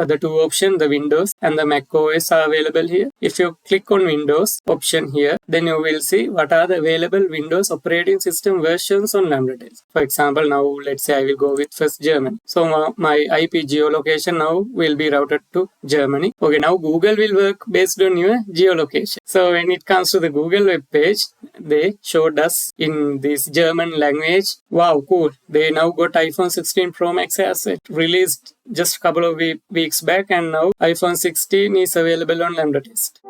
the two options, the Windows and the Mac OS are available here. If you click on Windows option here, then you will see what are the available Windows operating system versions on LambdaTest. For example, now let's say I will go with first Germany. So my IP geolocation now will be routed to Germany. Okay, now Google will work based on your geolocation. So when it comes to the Google web page, they showed us in this German language. Wow, cool. They now got iPhone 16 Pro Max as it released just a couple of weeks back, and now iPhone 16 is available on LambdaTest.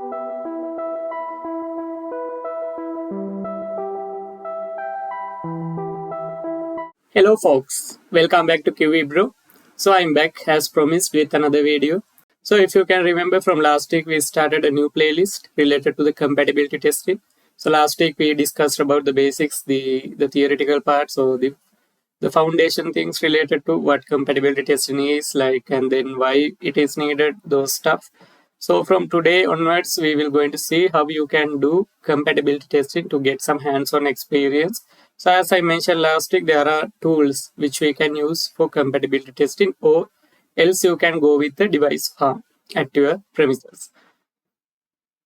Hello folks, welcome back to QeBro. So I'm back as promised with another video. So if you can remember from last week, we started a new playlist related to the compatibility testing. So last week we discussed about the basics, the theoretical parts, so the foundation things related to what compatibility testing is like, and then why it is needed, those stuff. So from today onwards, we will going to see how you can do compatibility testing to get some hands-on experience. So as I mentioned last week, there are tools which we can use for compatibility testing, or else you can go with the device farm at your premises.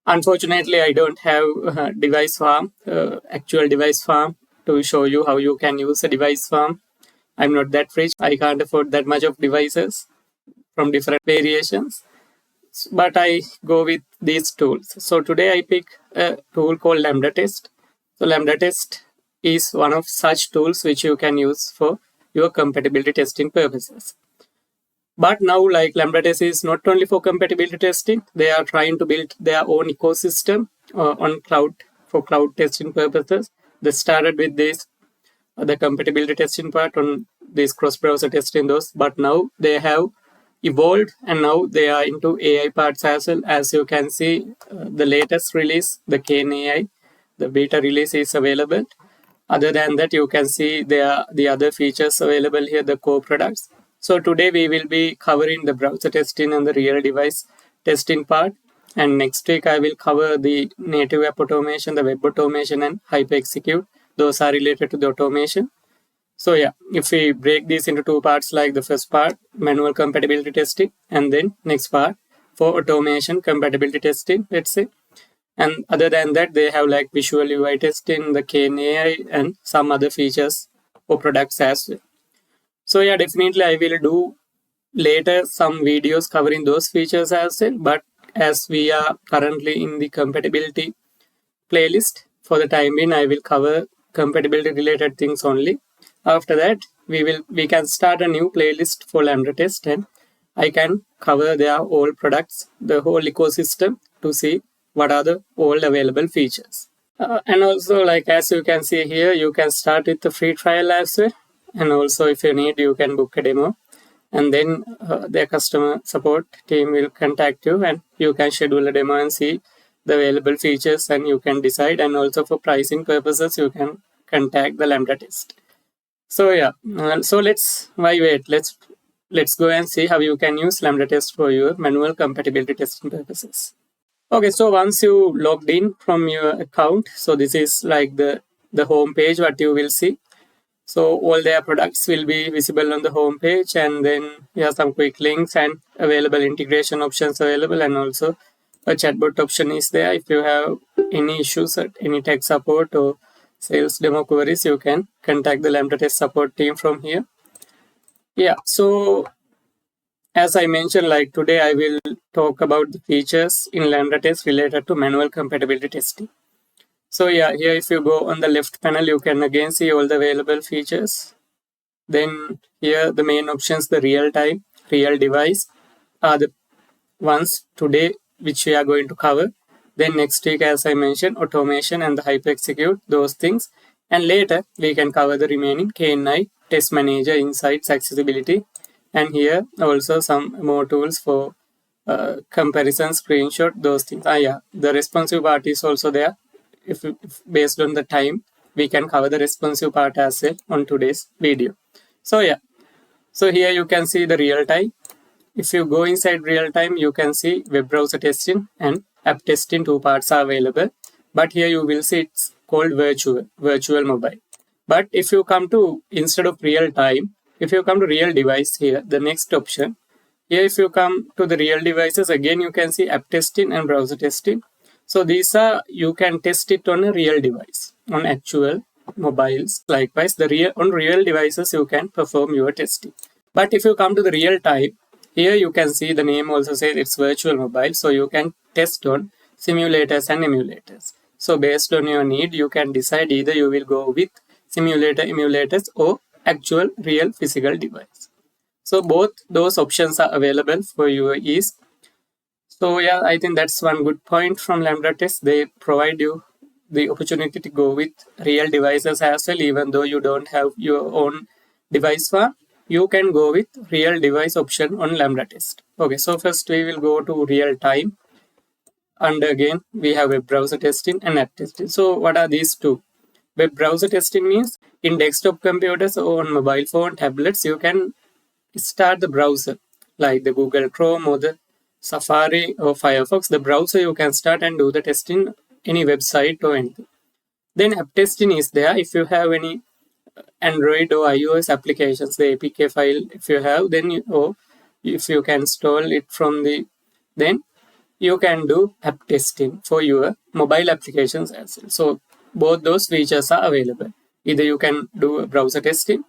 Unfortunately, I don't have a device farm, actual device farm to show you how you can use a device farm. I'm not that rich. I can't afford that much of devices from different variations. But I go with these tools. So today I pick a tool called LambdaTest. So LambdaTest is one of such tools which you can use for your compatibility testing purposes. But now, like, LambdaTest is not only for compatibility testing, they are trying to build their own ecosystem on cloud for cloud testing purposes. They started with this, the compatibility testing part on this cross-browser testing those, but now they have evolved and now they are into AI parts as well. As you can see, the latest release, the Kane AI, the beta release is available. Other than that, you can see the other features available here, the core products. So today we will be covering the browser testing and the real device testing part. And next week I will cover the native app automation, the web automation, and hyper execute. Those are related to the automation. So yeah, if we break this into two parts, like the first part, manual compatibility testing, and then next part for automation compatibility testing, let's say. And other than that, they have like visual UI testing, the Kane AI, and some other features for products as well. So yeah, definitely I will do later some videos covering those features as well. But as we are currently in the compatibility playlist, for the time being, I will cover compatibility related things only. After that, we can start a new playlist for LambdaTest, and I can cover their all products, the whole ecosystem, to see what are the all available features. And also, like as you can see here, you can start with the free trial as well. And also, if you need, you can book a demo, and then their customer support team will contact you, and you can schedule a demo and see the available features, and you can decide. And also for pricing purposes, you can contact the LambdaTest. So yeah, so why wait? Let's go and see how you can use LambdaTest for your manual compatibility testing purposes. Okay, so once you logged in from your account, so this is like the home page, what you will see. So all their products will be visible on the home page, and then some quick links and available integration options available, and also a chatbot option is there. If you have any issues at any tech support or sales demo queries, you can contact the LambdaTest support team from here. Yeah, so as I mentioned, like today I will talk about the features in LambdaTest related to manual compatibility testing. So yeah, here if you go on the left panel, you can again see all the available features. Then here the main options, the real time, real device are the ones today which we are going to cover. Then next week, as I mentioned, automation and the hyper execute, those things. And later we can cover the remaining Kane AI, test manager, insights, accessibility. And here also some more tools for comparison, screenshot, those things. The responsive part is also there. If based on the time, we can cover the responsive part as well on today's video. So yeah, so here you can see the real time. If you go inside real time, you can see web browser testing and app testing, two parts are available. But here you will see it's called virtual mobile. But if you come to, instead of real time, if you come to real device here, the next option, Here if you come to the real devices, again you can see app testing and browser testing. So these are, you can test it on a real device, on actual mobiles. Likewise, on real devices you can perform your testing. But if you come to the real time, here you can see the name also says it's virtual mobile, so you can test on simulators and emulators. So based on your need, you can decide either you will go with simulator, emulators, or actual real physical device. So both those options are available for your ease. So yeah, I think that's one good point from LambdaTest. They provide you the opportunity to go with real devices as well, even though you don't have your own device farm. You can go with real device option on LambdaTest. Okay, so first we will go to real time. And again, we have web browser testing and app testing. So what are these two? Web browser testing means in desktop computers or on mobile phone, tablets, you can start the browser like the Google Chrome or the Safari or Firefox. The browser you can start and do the testing any website or anything. Then app testing is there if you have any Android or iOS applications, the APK file if you have, then or if you can install it from the, then you can do app testing for your mobile applications as well. So both those features are available. Either you can do a browser testing,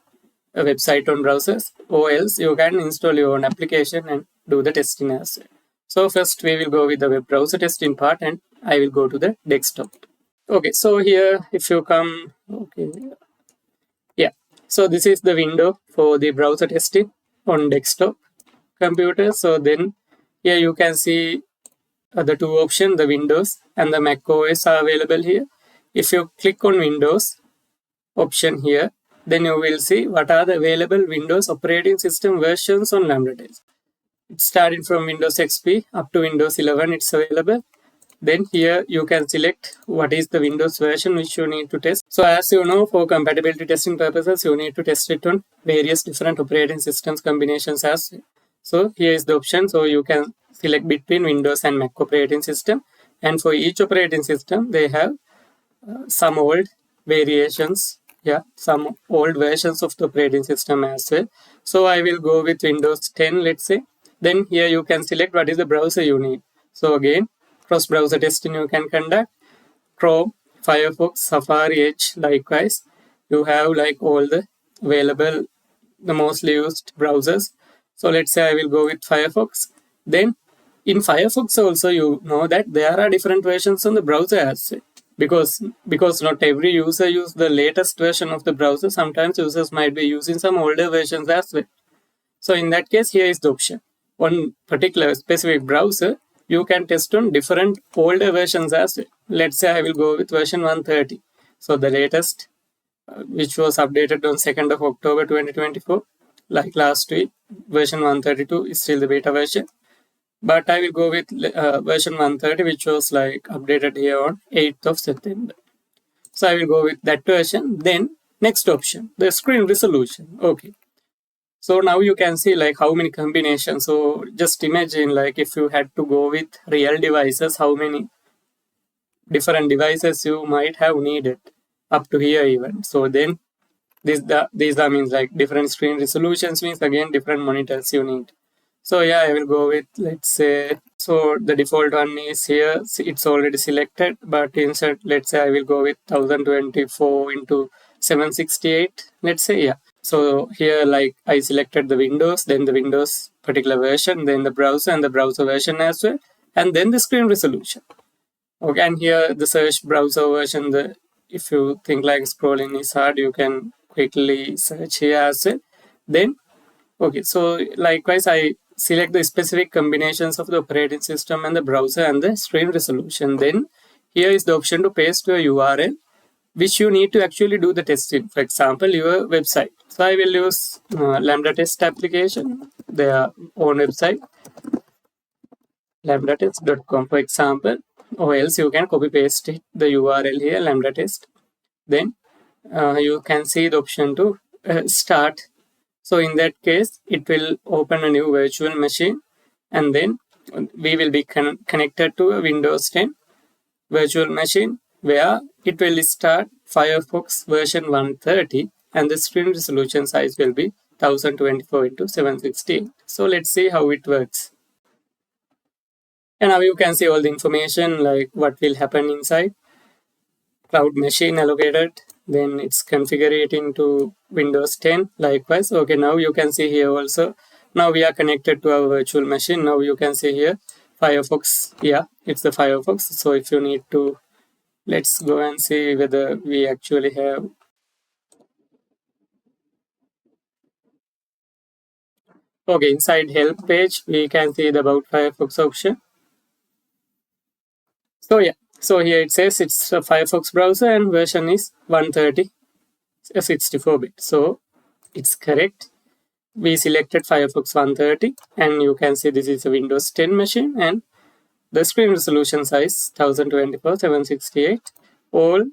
a website on browsers, or else you can install your own application and do the testing as well. So first we will go with the web browser testing part, and I will go to the desktop. Okay, so here if you come, okay, yeah, so this is the window for the browser testing on desktop computer. So then here you can see the two options, the Windows and the Mac OS are available here. If you click on Windows option here, then you will see what are the available Windows operating system versions on LambdaTest. It's starting from Windows XP up to Windows 11, it's available. Then here you can select what is the Windows version which you need to test. So as you know, for compatibility testing purposes, you need to test it on various different operating systems combinations as well. So here is the option. So you can select between Windows and Mac operating system. And for each operating system, they have some old variations. Yeah, some old versions of the operating system as well. So I will go with Windows 10, let's say. Then here you can select what is the browser you need. So again, cross-browser testing you can conduct. Chrome, Firefox, Safari, Edge, likewise. You have like all the available, the mostly used browsers. So let's say I will go with Firefox. Then in Firefox also, you know that there are different versions on the browser as well. Because not every user uses the latest version of the browser. Sometimes users might be using some older versions as well. So in that case, here is the option. On particular specific browser, you can test on different older versions as well. Let's say I will go with version 130. So the latest, which was updated on 2nd of October 2024, like last week, version 132 is still the beta version. But I will go with version 130, which was like updated here on 8th of September. So I will go with that version. Then next option, the screen resolution. Okay. So now you can see like how many combinations. So just imagine like if you had to go with real devices, how many different devices you might have needed up to here even. So then these are means like different screen resolutions means again different monitors you need. So yeah, I will go with, let's say, so the default one is here. It's already selected, but instead, let's say I will go with 1024 into 768. Let's say, yeah. So here, like I selected the Windows, then the Windows particular version, then the browser and the browser version as well, and then the screen resolution. Okay, and here the search browser version, if you think like scrolling is hard, you can quickly search here as well. Then, okay, so likewise, I select the specific combinations of the operating system and the browser and the screen resolution. Then here is the option to paste your URL, which you need to actually do the testing. For example, your website. So I will use LambdaTest application, their own website, LambdaTest.com, for example, or else you can copy paste it, the URL here, LambdaTest. Then you can see the option to start. So in that case, it will open a new virtual machine, and then we will be connected to a Windows 10 virtual machine where it will start Firefox version 130 and the screen resolution size will be 1024 into 768. So let's see how it works. And now you can see all the information, like what will happen inside. Cloud machine allocated, then it's configure it into Windows 10 likewise. Okay, now you can see here also, now we are connected to our virtual machine. Now you can see here Firefox. Yeah, it's the Firefox. So if you need to, let's go and see whether we actually have. Okay, inside help page we can see the about Firefox option. So yeah, so here it says it's a Firefox browser and version is 130 64-bit. So it's correct. We selected Firefox 130 and you can see this is a Windows 10 machine and the screen resolution size 1024 768. All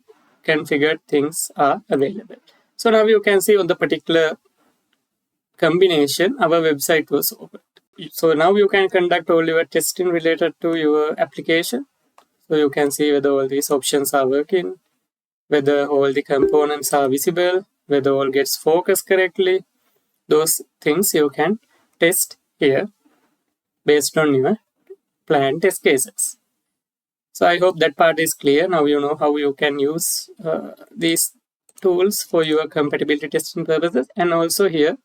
configured things are available. So now you can see on the particular combination our website was opened. So now you can conduct all your testing related to your application. So you can see whether all these options are working, whether all the components are visible, whether all gets focused correctly. Those things you can test here based on your planned test cases. So I hope that part is clear. Now you know how you can use these tools for your compatibility testing purposes. And also here,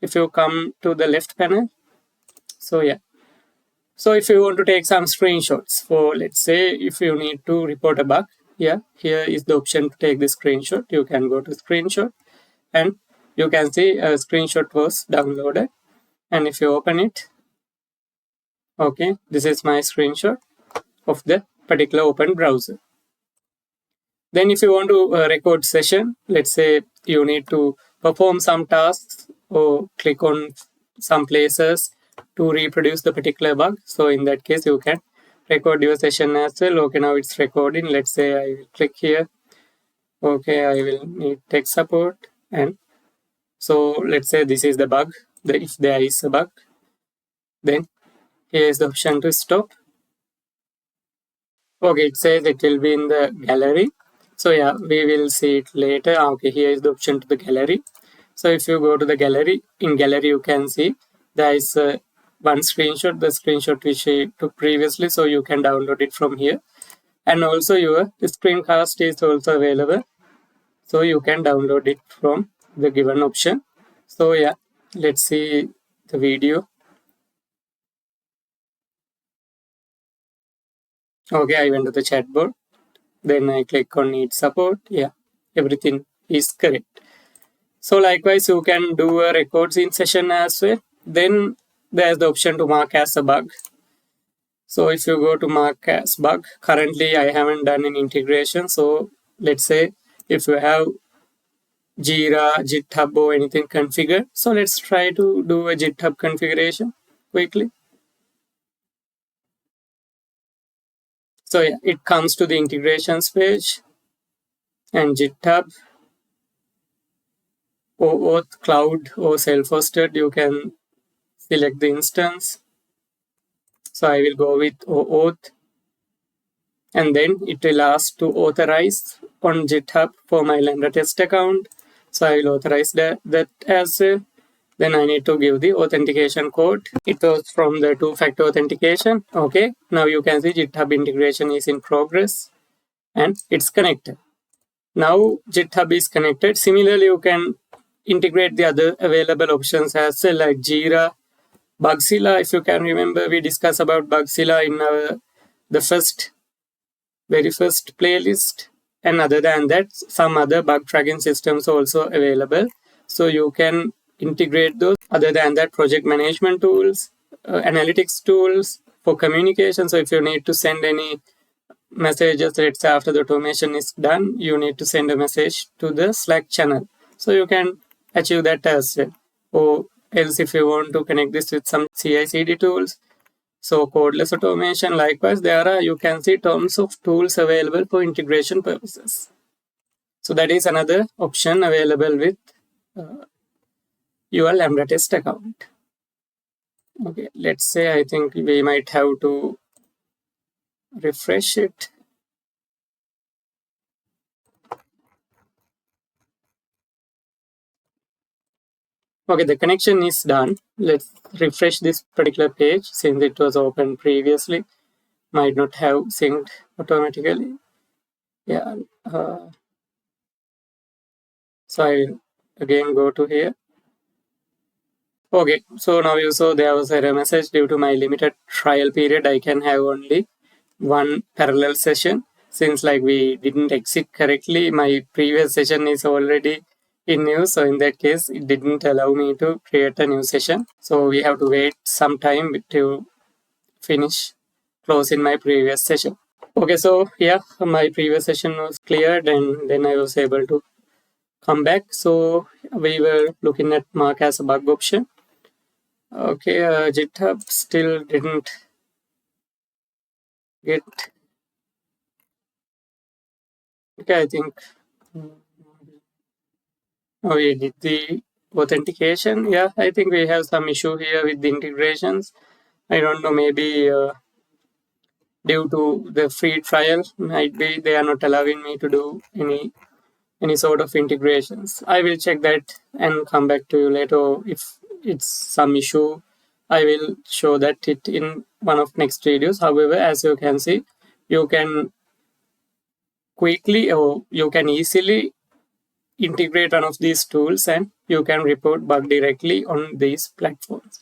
if you come to the left panel, so yeah. So if you want to take some screenshots for, let's say, if you need to report a bug, yeah, here is the option to take the screenshot. You can go to screenshot and you can see a screenshot was downloaded. And if you open it, okay, this is my screenshot of the particular open browser. Then if you want to record session, let's say you need to perform some tasks or click on some places to reproduce the particular bug. So in that case, you can record your session as well. Okay, now it's recording. Let's say I will click here. Okay, I will need tech support. And so let's say this is the bug. If there is a bug, then here is the option to stop. Okay, it says it will be in the gallery. So yeah, we will see it later. Okay, here is the option to the gallery. So if you go to the gallery, in gallery you can see there is one screenshot, the screenshot which I took previously. So you can download it from here. And also your screencast is also available. So you can download it from the given option. So yeah, let's see the video. Okay, I went to the chatbot. Then I click on need support. Yeah, everything is correct. So likewise, you can do a records in session as well. Then there's the option to mark as a bug. So if you go to mark as bug, currently I haven't done an integration. So let's say if you have Jira, GitHub or anything configured. So let's try to do a GitHub configuration quickly. So yeah, it comes to the integrations page and GitHub or OAuth cloud or self-hosted, you can select the instance. So I will go with OAuth and then it will ask to authorize on GitHub for my LambdaTest account. So I will authorize that as well. Then I need to give the authentication code. It was from the two-factor authentication. Okay, now you can see GitHub integration is in progress and it's connected. Now GitHub is connected. Similarly, you can integrate the other available options as well, like Jira, Bugzilla. If you can remember, we discussed about Bugzilla in the very first playlist. And other than that, some other bug tracking systems are also available. So you can integrate those. Other than that, project management tools, analytics tools for communication. So if you need to send any messages, let's say after the automation is done, you need to send a message to the Slack channel. So you can achieve that as well. Or else if you want to connect this with some CI/CD tools, so codeless automation, likewise, there are, you can see tons of tools available for integration purposes. So that is another option available with your LambdaTest account. Okay, let's say I think we might have to refresh it. Okay, the connection is done. Let's refresh this particular page since it was open previously. Might not have synced automatically. Yeah. So I will again go to here. Okay, so now you saw there was error message due to my limited trial period. I can have only one parallel session since like we didn't exit correctly. My previous session is already in use, so in that case it didn't allow me to create a new session. So we have to wait some time to finish close in my previous session. Okay, so yeah, my previous session was cleared and then I was able to come back. So we were looking at mark as a bug option. Okay, GitHub still didn't get. Okay, I think we did the authentication. Yeah, I think we have some issue here with the integrations. I don't know, maybe due to the free trial, might be they are not allowing me to do any sort of integrations. I will check that and come back to you later. If it's some issue, I will show that it in one of next videos. However, as you can see, you can quickly or you can easily integrate one of these tools and you can report bug directly on these platforms.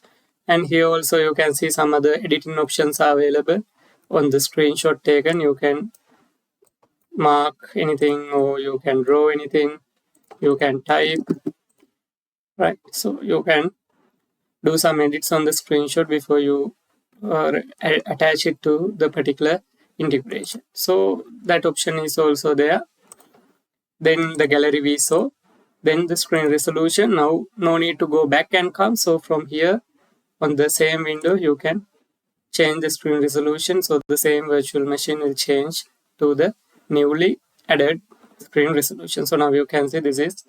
And here also you can see some other editing options are available on the screenshot taken. You can mark anything or you can draw anything, you can type, right? So you can do some edits on the screenshot before you attach it to the particular integration. So that option is also there. Then the gallery we saw, then the screen resolution. Now no need to go back and come. So from here on the same window, you can change the screen resolution. So the same virtual machine will change to the newly added screen resolution. So now you can see this is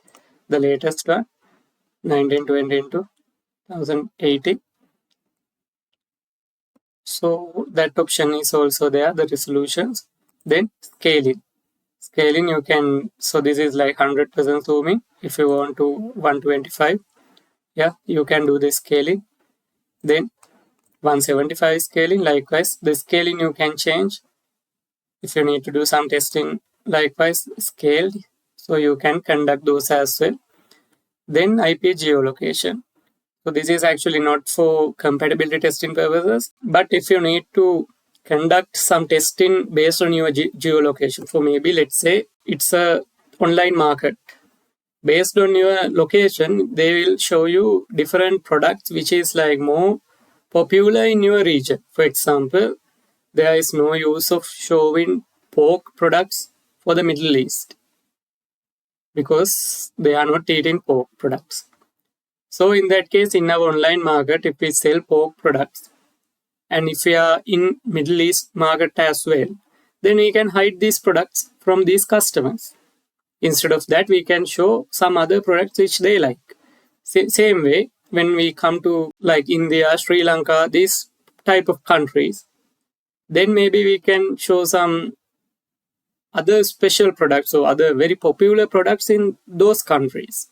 the latest one, 1920 into 1080. So that option is also there, the resolutions. Then scaling. Scaling you can, so this is like 100% zooming. If you want to 125, yeah, you can do the scaling. Then 175 scaling, likewise, the scaling you can change. If you need to do some testing, likewise, scaled, so you can conduct those as well. Then IP geolocation. So this is actually not for compatibility testing purposes, but if you need to conduct some testing based on your geolocation, for maybe let's say it's a online market. Based on your location, they will show you different products which is like more popular in your region. For example, there is no use of showing pork products for the Middle East because they are not eating pork products. So in that case, in our online market, if we sell pork products and if we are in Middle East market as well, then we can hide these products from these customers. Instead of that, we can show some other products which they like. Same way, when we come to like India, Sri Lanka, these type of countries, then maybe we can show some other special products or other very popular products in those countries.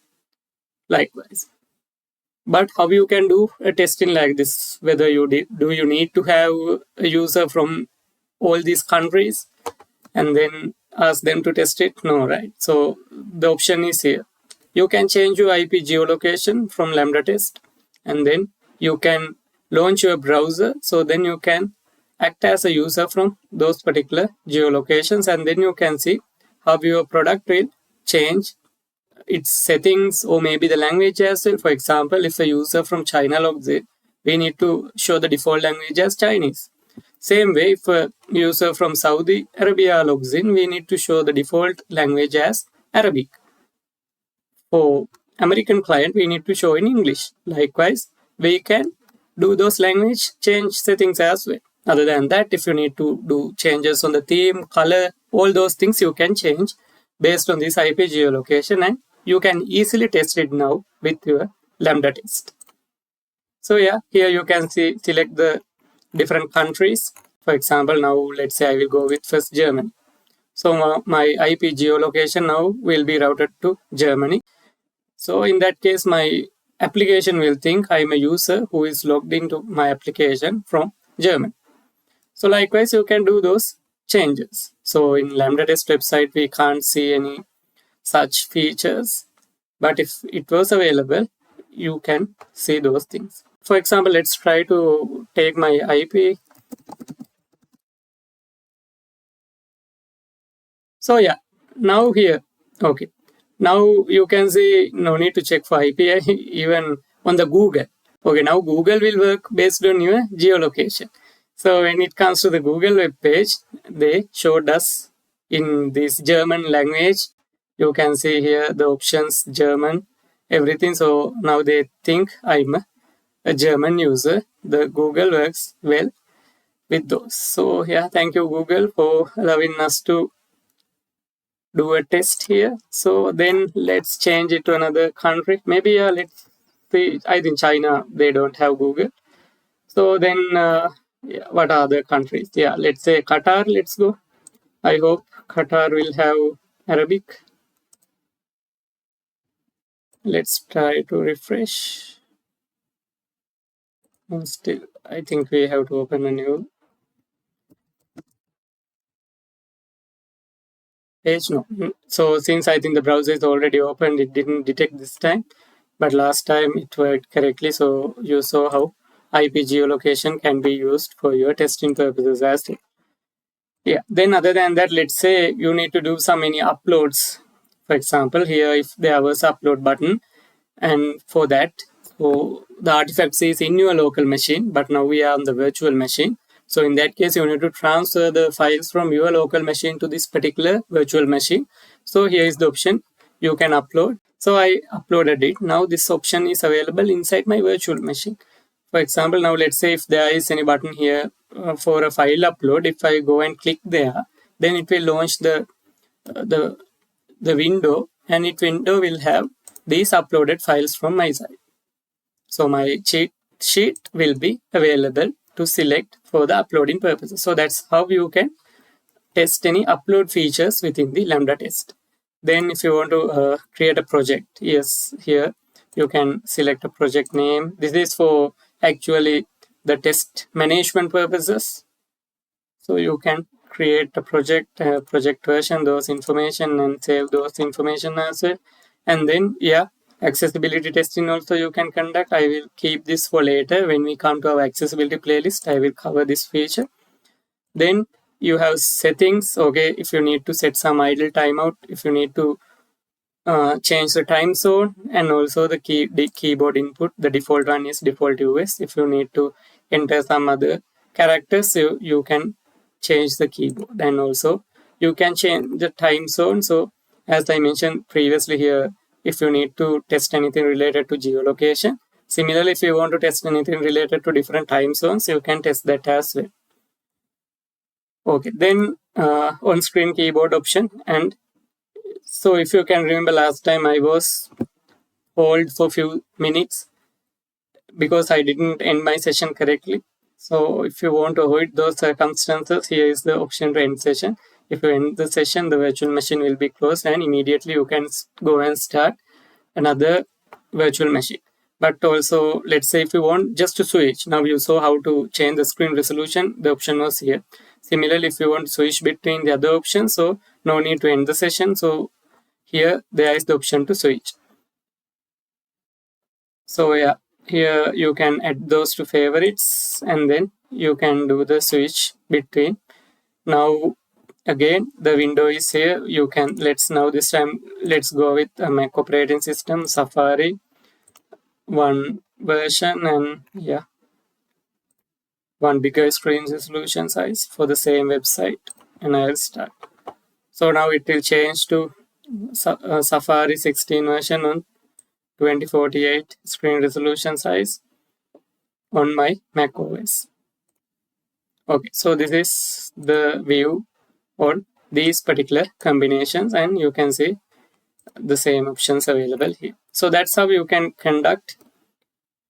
Likewise. But how you can do a testing like this? Whether you do you need to have a user from all these countries and then ask them to test it? No, right? So the option is here. You can change your IP geolocation from LambdaTest and then you can launch your browser. So then you can act as a user from those particular geolocations and then you can see how your product will change its settings or maybe the language as well. For example, if a user from China logs in, we need to show the default language as Chinese. Same way, if a user from Saudi Arabia logs in, we need to show the default language as Arabic. For American client, we need to show in English. Likewise, we can do those language change settings as well. Other than that, if you need to do changes on the theme, color, all those things you can change based on this IP geolocation and you can easily test it now with your LambdaTest. So yeah, here you can see, select the different countries. For example, now let's say I will go with first Germany. So my IP geolocation now will be routed to Germany. So in that case, my application will think I'm a user who is logged into my application from German. So likewise, you can do those changes. So in LambdaTest website, we can't see any such features, but if it was available, you can see those things. For example, let's try to take my IP. So yeah, now here, okay. Now you can see no need to check for IP even on the Google. Okay, now Google will work based on your geolocation. So when it comes to the Google web page, they showed us in this German language. You can see here the options German, everything. So now they think I'm a German user. The Google works well with those. So yeah, thank you Google for allowing us to do a test here. So then let's change it to another country. Maybe let's see. I think China, they don't have Google. So then yeah, what are the countries? Yeah, let's say Qatar. Let's go. I hope Qatar will have Arabic. Let's try to refresh. And still, I think we have to open a new page. No. So since I think the browser is already opened, it didn't detect this time. But last time it worked correctly. So you saw how IP geolocation can be used for your testing purposes as well. Yeah. Then other than that, let's say you need to do some many uploads. For example, here if there was upload button, and for that, so the artifact is in your local machine, but now we are on the virtual machine. So in that case, you need to transfer the files from your local machine to this particular virtual machine. So here is the option you can upload. So I uploaded it. Now this option is available inside my virtual machine. For example, now let's say if there is any button here for a file upload, if I go and click there, then it will launch the window, and it window will have these uploaded files from my side. So my cheat sheet will be available to select for the uploading purposes. So that's how you can test any upload features within the LambdaTest. Then if you want to create a project, yes, here you can select a project name. This is for actually the test management purposes. So you can create a project version, those information, and save those information as well. And then yeah, accessibility testing also you can conduct. I will keep this for later. When we come to our accessibility playlist, I will cover this feature. Then you have settings. Okay, if you need to set some idle timeout, if you need to change the time zone, and also the keyboard input. The default one is default US. If you need to enter some other characters, you can change the keyboard, and also you can change the time zone. So as I mentioned previously here, if you need to test anything related to geolocation, similarly if you want to test anything related to different time zones, you can test that as well. Okay, then on screen keyboard option. And so if you can remember, last time I was hold for few minutes because I didn't end my session correctly. So if you want to avoid those circumstances, here is the option to end session. If you end the session, the virtual machine will be closed, and immediately you can go and start another virtual machine. But also, let's say if you want just to switch, now you saw how to change the screen resolution, the option was here. Similarly, if you want to switch between the other options, so no need to end the session. So here there is the option to switch. So yeah, here you can add those to favorites, and then you can do the switch between. Now again the window is here. You can let's go with a Mac operating system, Safari, one version, and yeah, one bigger screen resolution size for the same website, and I'll start. So now it will change to Safari 16 version on 2048 screen resolution size on my Mac OS. Okay, so this is the view on these particular combinations, and you can see the same options available here. So that's how you can conduct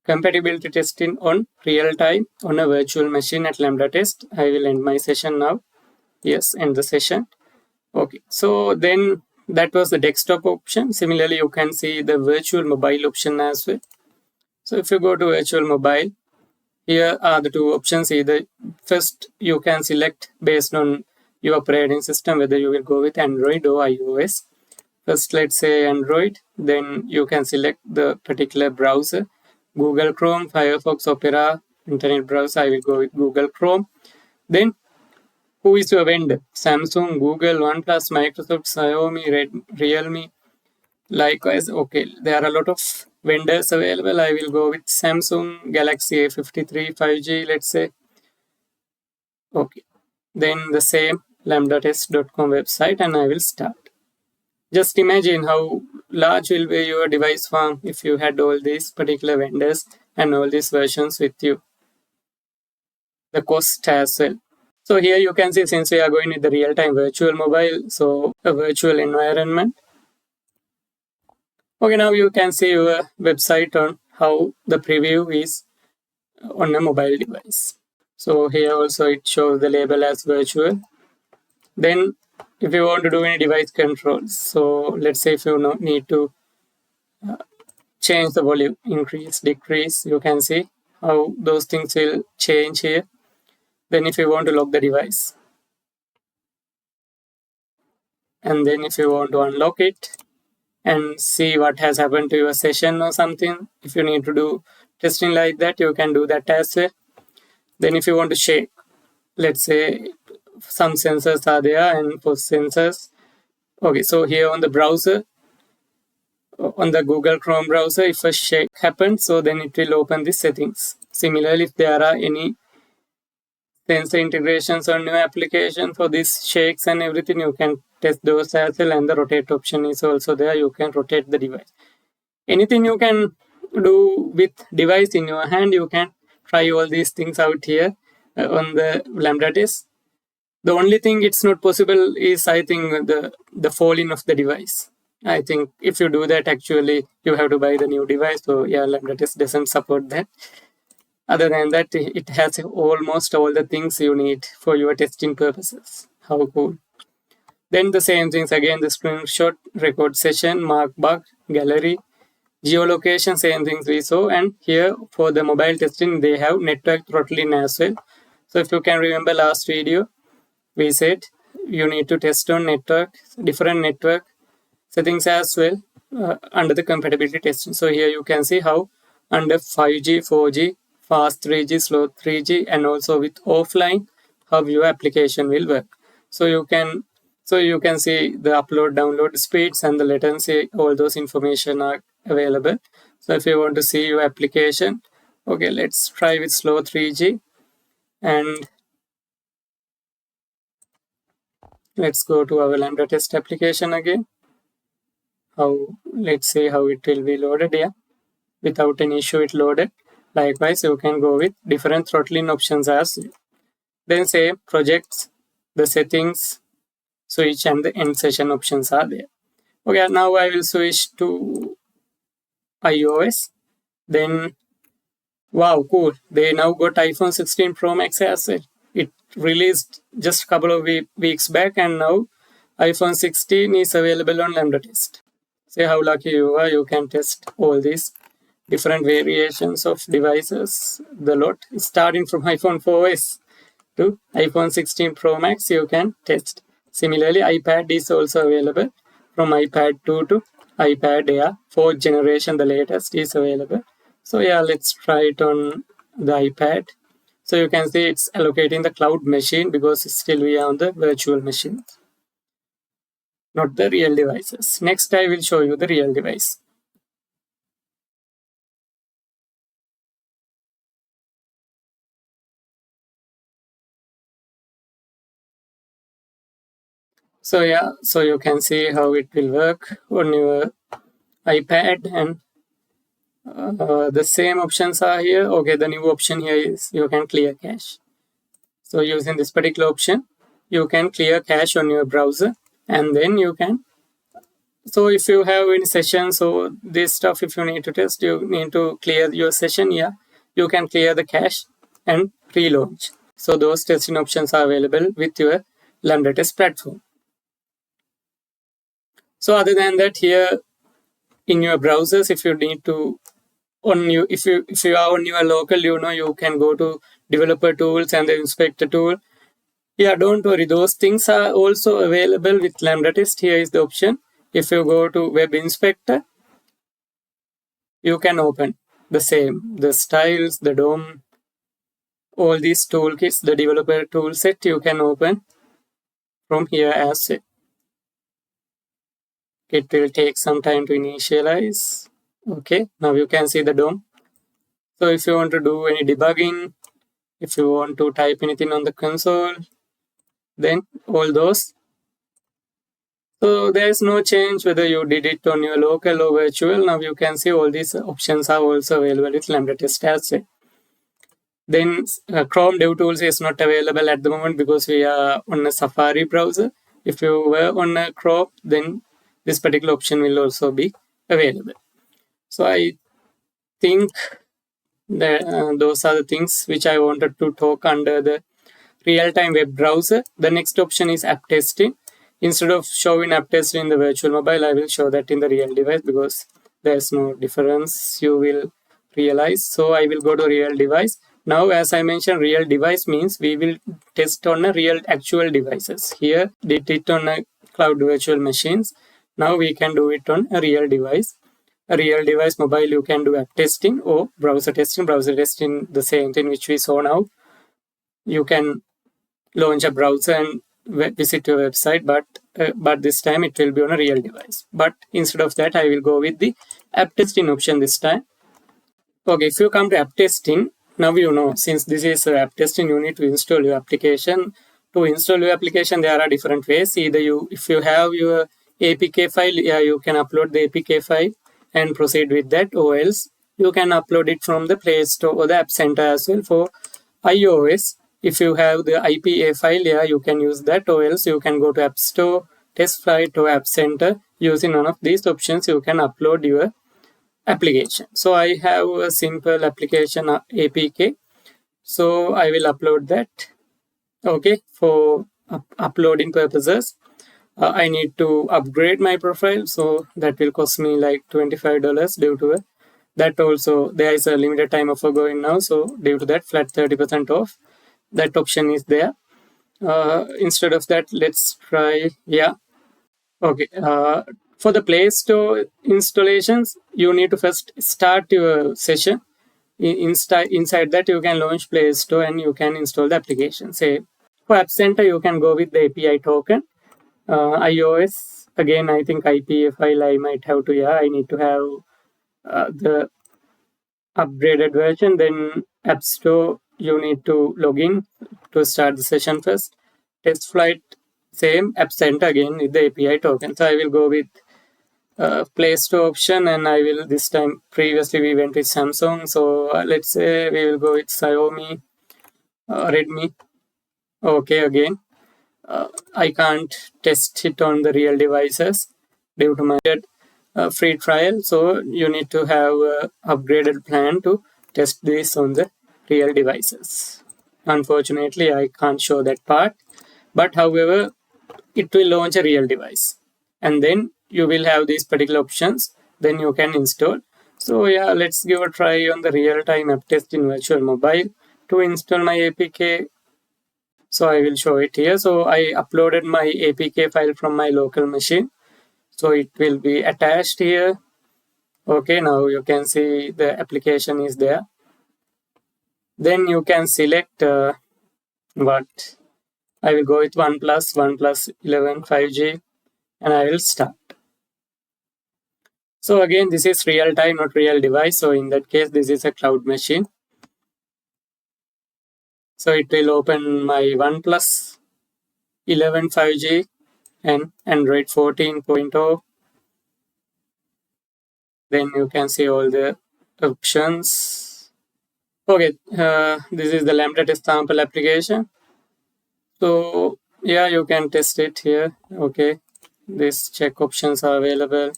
compatibility testing on real time on a virtual machine at LambdaTest. I will end my session now. Yes, end the session. Okay, so then that was the desktop option. Similarly, you can see the virtual mobile option as well. So if you go to virtual mobile, here are the two options. Either first you can select based on your operating system whether you will go with Android or iOS. First, let's say Android, then you can select the particular browser, Google Chrome, Firefox, Opera, internet browser. I will go with Google Chrome. Then who is your vendor? Samsung, Google, OnePlus, Microsoft, Xiaomi, Realme. Likewise, okay, there are a lot of vendors available. I will go with Samsung Galaxy A53 5G, let's say. Okay, then the same LambdaTest.com website, and I will start. Just imagine how large will be your device farm if you had all these particular vendors and all these versions with you. The cost as well. So here you can see, since we are going with the real-time virtual mobile, so a virtual environment. Okay, now you can see your website on how the preview is on a mobile device. So here also it shows the label as virtual. Then if you want to do any device controls, so let's say if you need to change the volume, increase, decrease, you can see how those things will change here. Then if you want to lock the device, and then if you want to unlock it and see what has happened to your session or something, if you need to do testing like that, you can do that as well. Then if you want to shake, let's say some sensors are there and for sensors, okay, so here on the browser, on the Google Chrome browser, if a shake happens, so then it will open the settings. Similarly, if there are any sensor integrations on your application for these shakes and everything, you can test those as well, and the rotate option is also there. You can rotate the device. Anything you can do with device in your hand, you can try all these things out here on the LambdaTest. The only thing it's not possible is, I think, the falling of the device. I think if you do that, actually, you have to buy the new device. So yeah, LambdaTest doesn't support that. Other than that, it has almost all the things you need for your testing purposes. How cool. Then the same things again, the screenshot, record session, mark bug, gallery, geolocation, same things we saw. And here for the mobile testing, they have network throttling as well. So if you can remember last video, we said you need to test on network, different network settings as well under the compatibility testing. So here you can see how under 5G, 4G, fast 3G, slow 3G, and also with offline, how your application will work. So you can see the upload, download speeds and the latency, all those information are available. So if you want to see your application, okay, let's try with slow 3G, and let's go to our LambdaTest application again. Let's see how it will be loaded here. Without any issue, it loaded. Likewise, you can go with different throttling options as well. Then say projects, the settings, switch, and the end session options are there. Okay, now I will switch to iOS. Then, wow, cool. They now got iPhone 16 Pro Max as well. It released just a couple of weeks back, and now iPhone 16 is available on LambdaTest. Say how lucky you are, you can test all these different variations of devices, the lot, starting from iPhone 4S to iPhone 16 Pro Max, you can test. Similarly, iPad is also available from iPad 2 to iPad Air, 4th generation, the latest is available. So yeah, let's try it on the iPad. So you can see it's allocating the cloud machine because still we are on the virtual machine, not the real devices. Next, I will show you the real device. So yeah, so you can see how it will work on your iPad, and the same options are here. Okay, the new option here is you can clear cache. So using this particular option, you can clear cache on your browser, and then you can. So if you have any session, so this stuff, if you need to test, you need to clear your session. Yeah, you can clear the cache and relaunch. So those testing options are available with your LambdaTest platform. So other than that, here in your browsers, if you need to on you, if you are on your local, you can go to developer tools and the inspector tool. Yeah, don't worry, those things are also available with LambdaTest. Here is the option. If you go to web inspector, you can open the same, the styles, the DOM, all these toolkits, the developer tool set, you can open from here as well. It will take some time to initialize. Okay, now you can see the DOM. So if you want to do any debugging, if you want to type anything on the console, then all those. So there is no change whether you did it on your local or virtual. Now you can see all these options are also available with LambdaTest as well. Then Chrome DevTools is not available at the moment because we are on a Safari browser. If you were on a Chrome, then this particular option will also be available. So I think that those are the things which I wanted to talk under the real-time web browser. The next option is app testing. Instead of showing app testing in the virtual mobile, I will show that in the real device because there's no difference, you will realize. So I will go to real device. Now, as I mentioned, real device means we will test on a real actual devices. Here, did it on a cloud virtual machines. Now we can do it on a real device. A real device mobile, you can do app testing or browser testing. Browser testing, the same thing which we saw now. You can launch a browser and visit your website, but this time it will be on a real device. But instead of that, I will go with the app testing option this time. Okay, if you come to app testing, now you know, since this is app testing, you need to install your application. To install your application, there are different ways. Either if you have your APK file, yeah, you can upload the APK file and proceed with that, or else you can upload it from the Play Store or the App Center as well. For iOS, if you have the IPA file, yeah, you can use that, or else you can go to App Store, Test Flight, or App Center. Using one of these options, you can upload your application. So I have a simple application APK. So I will upload that. Okay, for uploading purposes, I need to upgrade my profile. So that will cost me like $25 due to that. Also, there is a limited time offer going now. So due to that, flat 30% off. That option is there. Instead of that, let's try, yeah. Okay, for the Play Store installations, you need to first start your session. Inside that, you can launch Play Store and you can install the application. Say, for App Center, you can go with the API token. iOS, again, I think IPA file I might have to, yeah, I need to have the upgraded version. Then App Store, you need to log in to start the session first. Test Flight, same. App Center again with the API token. So I will go with Play Store option, and I will this time. Previously we went with Samsung, so let's say we will go with Xiaomi, Redmi. Okay, again, I can't test it on the real devices due to my free trial. So you need to have an upgraded plan to test this on the real devices. Unfortunately, I can't show that part. But however, it will launch a real device. And then you will have these particular options. Then you can install. So yeah, let's give a try on the real-time app test in virtual mobile. To install my APK, so I will show it here. So I uploaded my APK file from my local machine. So it will be attached here. Okay, now you can see the application is there. Then you can select what I will go with OnePlus 11 5G, and I will start. So again, this is real time, not real device. So in that case, this is a cloud machine. So it will open my OnePlus 11 5G and Android 14.0. Then you can see all the options. Okay, this is the LambdaTest sample application. So yeah, you can test it here. Okay, these check options are available.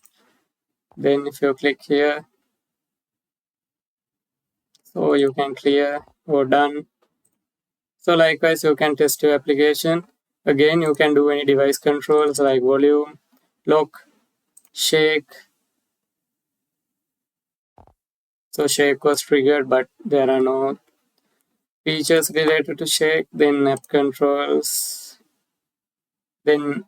Then if you click here, so you can clear or done. So likewise, you can test your application. Again, you can do any device controls like volume, lock, shake. So shake was triggered, but there are no features related to shake. Then app controls. Then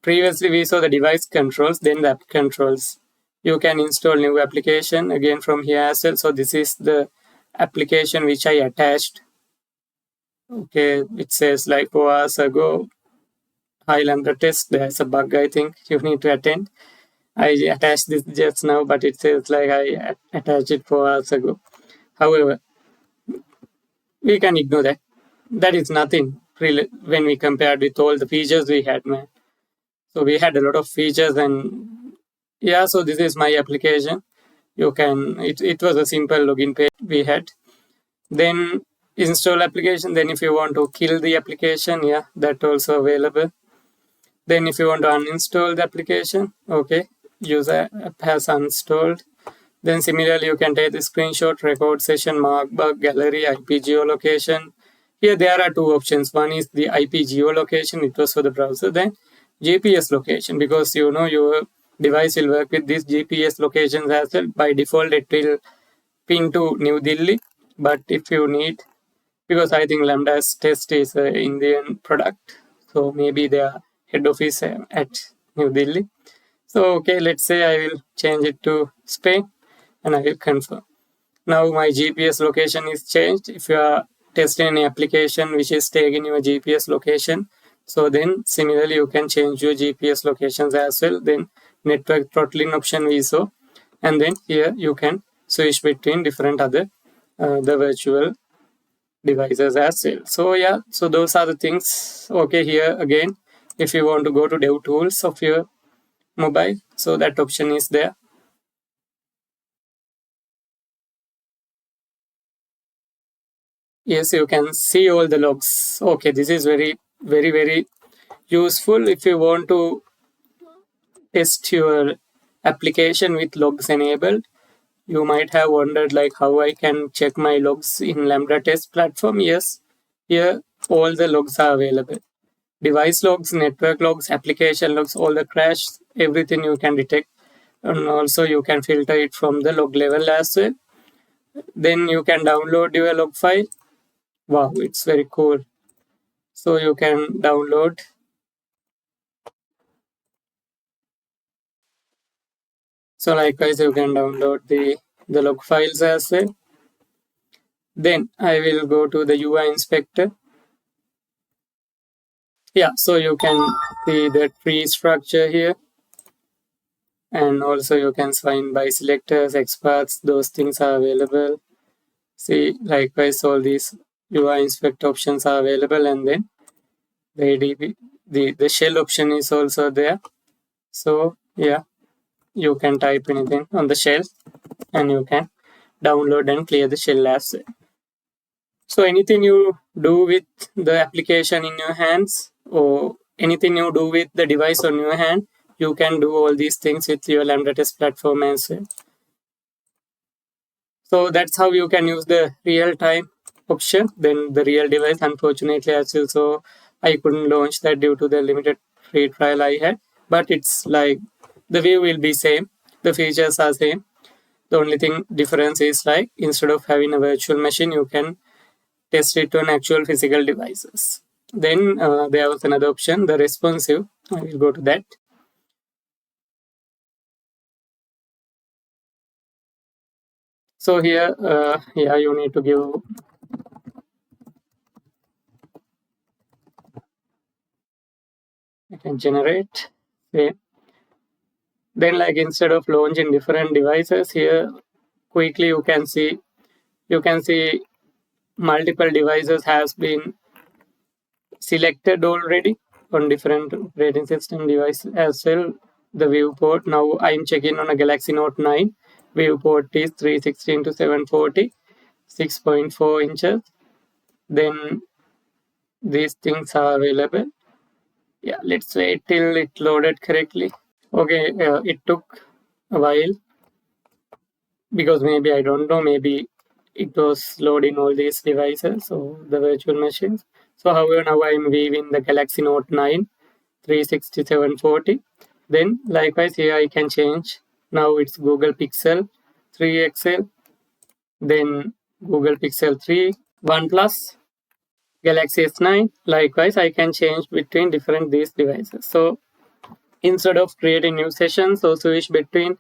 previously we saw the device controls, then the app controls. You can install new application again from here as well. So this is the application which I attached. Okay, it says like 4 hours ago, hi LambdaTest, there's a bug I think you need to attend. I attached this just now, but it says like I attached it 4 hours ago. However, we can ignore that. That is nothing really when we compared with all the features we had, man. So we had a lot of features, and yeah, so this is my application. You can, it was a simple login page we had. Then install application. Then if you want to kill the application, yeah, that also available. Then if you want to uninstall the application, okay, user app has uninstalled. Then similarly, you can take the screenshot, record session, mark bug, gallery, IP geolocation. Here there are two options. One is the IP geolocation, it was for the browser. Then GPS location, because you know your device will work with these GPS locations as well. By default, it will ping to New Delhi. But if you need, because I think LambdaTest is an Indian product, so maybe their head office at New Delhi. So okay, let's say I will change it to Spain and I will confirm. Now my GPS location is changed. If you are testing any application which is taking your GPS location, so then similarly you can change your GPS locations as well. Then network throttling option we saw, and then here you can switch between different other the virtual devices as well. So yeah, so those are the things. Okay, here again, if you want to go to dev tools of your mobile, so that option is there. Yes, you can see all the logs. Okay, this is very useful if you want to test your application with logs enabled. You might have wondered like how I can check my logs in LambdaTest platform. Yes, here all the logs are available. Device logs, network logs, application logs, all the crash, everything you can detect. And also you can filter it from the log level as well. Then you can download your log file. Wow, it's very cool. So you can download. So likewise, you can download the log files as well. Then I will go to the UI inspector. Yeah, so you can see the tree structure here. And also you can find by selectors, experts, those things are available. See, likewise, all these UI inspect options are available, and then the ADB, the shell option is also there. So yeah, you can type anything on the shell and you can download and clear the shell as well. So anything you do with the application in your hands or anything you do with the device on your hand, you can do all these things with your LambdaTest platform as well. So that's how you can use the real-time option. Then the real device, unfortunately, as you saw, I couldn't launch that due to the limited free trial I had. But it's like the view will be same. The features are same. The only thing difference is like instead of having a virtual machine, you can test it on actual physical devices. Then there was another option, the responsive. I will go to that. So here, yeah, you need to give I can generate. Okay. Then like instead of launching different devices here, quickly you can see multiple devices has been selected already on different operating system devices as well. The viewport, now I'm checking on a Galaxy Note 9. Viewport is 360 into 740, 6.4 inches. Then these things are available. Yeah, let's wait till it loaded correctly. Okay, it took a while because maybe I don't know, maybe it was loading all these devices, so the virtual machines. So however, now I'm viewing the Galaxy Note 9 36740. Then likewise here I can change. Now it's Google Pixel 3 XL. then Google Pixel 3, OnePlus, Galaxy S9. Likewise, I can change between different these devices. So instead of creating new sessions or switch between,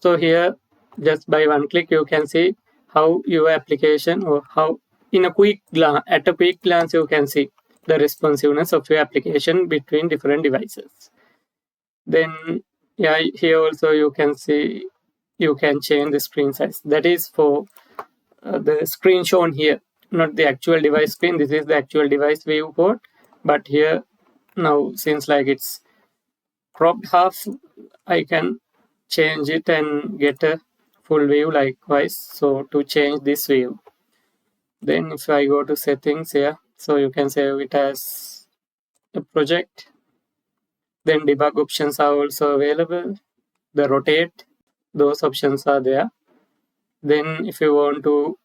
so here just by one click you can see how your application, or how in a quick glance you can see the responsiveness of your application between different devices. Then yeah, here also you can see you can change the screen size. That is for the screen shown here, not the actual device screen. This is the actual device viewport, but here now since like it's cropped half, I can change it and get a full view likewise. So to change this view, then if I go to settings here, so you can save it as a project. Then debug options are also available. The rotate, those options are there. Then if you want to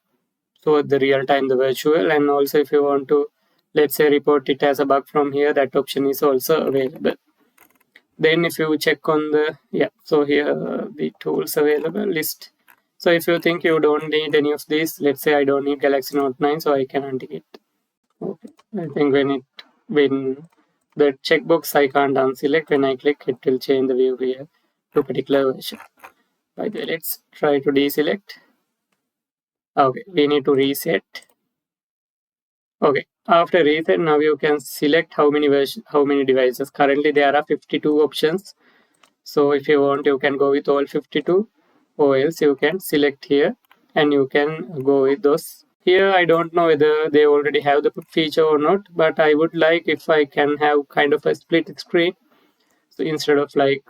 show the real time, the virtual, and also if you want to, let's say, report it as a bug from here, that option is also available. Then if you check on the, so here the tools available list. So if you think you don't need any of these, let's say I don't need Galaxy Note 9, so I can untick it. Okay, I think when the checkbox I can't unselect, when I click it will change the view here to particular version. By the way, let's try to deselect. Okay, we need to reset. Okay, after reset, now you can select how many devices. Currently there are 52 options. So if you want, you can go with all 52, or else you can select here and you can go with those. Here I don't know whether they already have the feature or not, but I would like if I can have kind of a split screen. So instead of like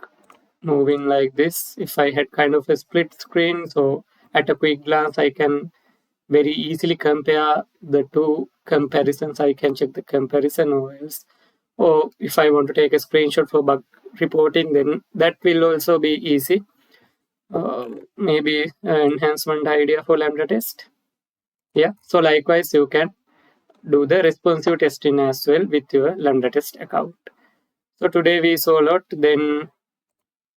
moving like this, if I had kind of a split screen, so at a quick glance I can very easily compare the two comparisons. I can check the comparison, or else, or if I want to take a screenshot for bug reporting, then that will also be easy. Maybe an enhancement idea for LambdaTest. Yeah, so likewise you can do the responsive testing as well with your LambdaTest account. So today we saw a lot. Then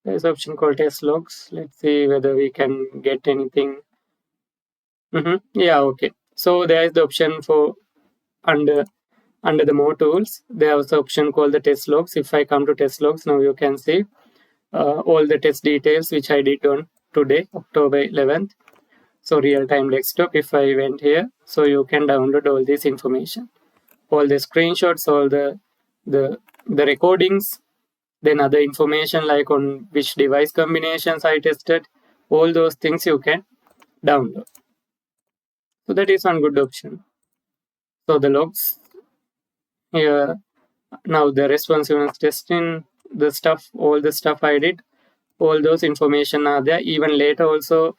there's an option called test logs. Let's see whether we can get anything. Yeah, okay. So there is the option for under the more tools. There is the option called the test logs. If I come to test logs, now you can see all the test details which I did on today, October 11th. So real-time desktop, if I went here, so you can download all this information, all the screenshots, all the recordings, then other information like on which device combinations I tested, all those things you can download. So that is one good option. So the logs here, now the responsiveness testing, the stuff, all the stuff I did, all those information are there. Even later also,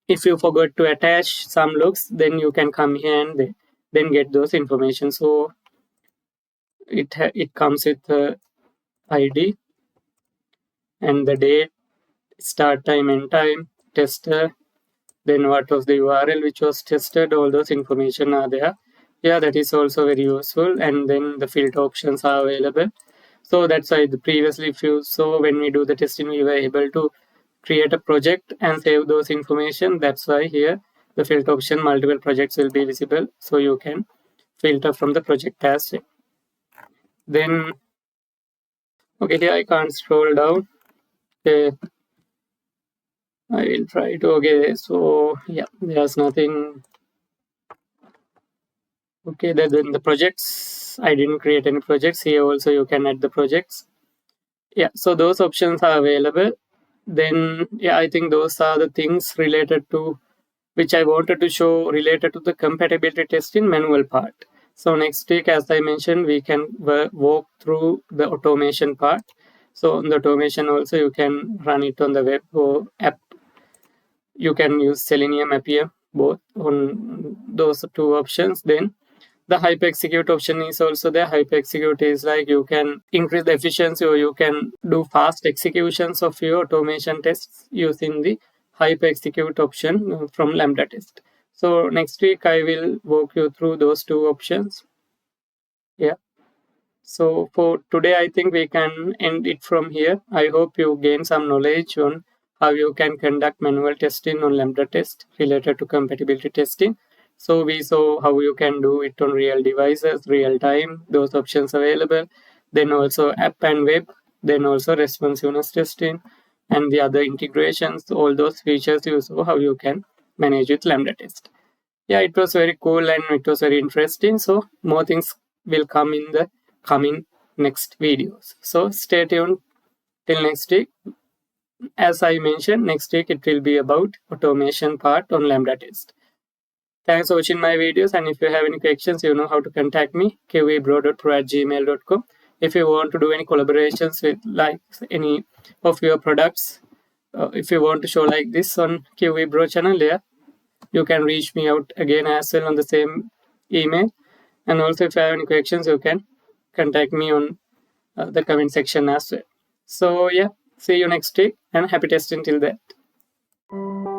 if you forgot to attach some logs, then you can come here and then get those information. So it comes with the ID and the date, start time, end time, tester, then what was the URL which was tested, all those information are there. Yeah, that is also very useful. And then the filter options are available. So that's why previously, if you saw when we do the testing, we were able to create a project and save those information. That's why here the filter option, multiple projects will be visible, so you can filter from the project as well. Then okay, here I can't scroll down. Okay, I will try to. Okay, so yeah, there's nothing. Okay, then the projects, I didn't create any projects. Here also you can add the projects. Yeah, so those options are available. Then yeah, I think those are the things related to which I wanted to show related to the compatibility testing manual part. So next week, as I mentioned, we can walk through the automation part. So on the automation also, you can run it on the web or app. You can use Selenium, Appium, both on those two options. Then the hyper execute option is also there. Hyper execute is like you can increase the efficiency, or you can do fast executions of your automation tests using the hyper execute option from LambdaTest. So next week I will walk you through those two options. Yeah. So for today, I think we can end it from here. I hope you gain some knowledge on how you can conduct manual testing on LambdaTest related to compatibility testing. So we saw how you can do it on real devices, real time, those options available. Then also app and web, then also responsiveness testing and the other integrations, all those features you saw how you can manage with LambdaTest. Yeah, it was very cool and it was very interesting. So more things will come in the coming next videos. So stay tuned till next week. As I mentioned, next week it will be about automation part on LambdaTest. Thanks for watching my videos, and if you have any questions, you know how to contact me, QeBro.pro@gmail.com. If you want to do any collaborations with like any of your products, if you want to show like this on QeBro channel, yeah, you can reach me out again as well on the same email. And also if you have any questions, you can contact me on the comment section as well. So yeah, see you next week and happy testing till then.